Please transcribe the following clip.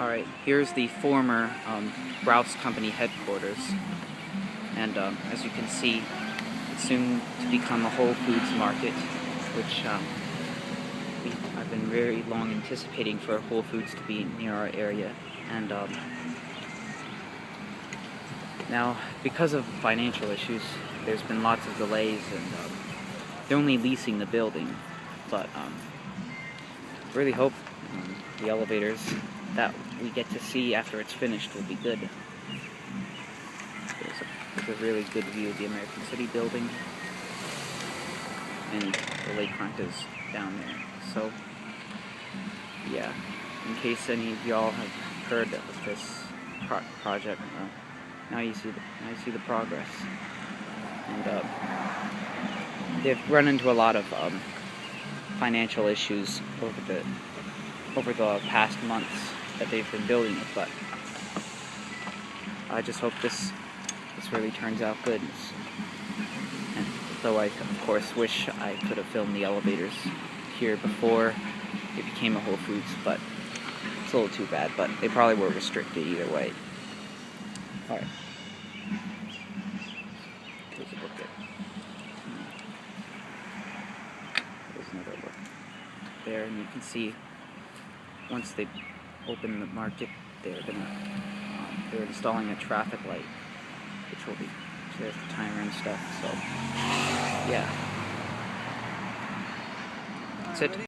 Alright, here's the former Rouse Company headquarters, and as you can see, it's soon to become a Whole Foods market, which I've been very long anticipating for Whole Foods to be near our area. And now, because of financial issues, there's been lots of delays, and they're only leasing the building, but really hope the elevators that we get to see after it's finished will be good. There's a really good view of the American City building, and the lakefront is down there. So, yeah, in case any of y'all have heard of this project, now you see the progress. And they've run into a lot of financial issues over the past months that they've been building it, but I just hope this really turns out good. And though I, of course, wish I could have filmed the elevators here before it became a Whole Foods, but it's a little too bad, but they probably were restricted either way. Alright. Here's a look at. There's another look there, and you can see once they open the market, they're installing a traffic light, which will be, so there's the timer and stuff. So yeah, that's it.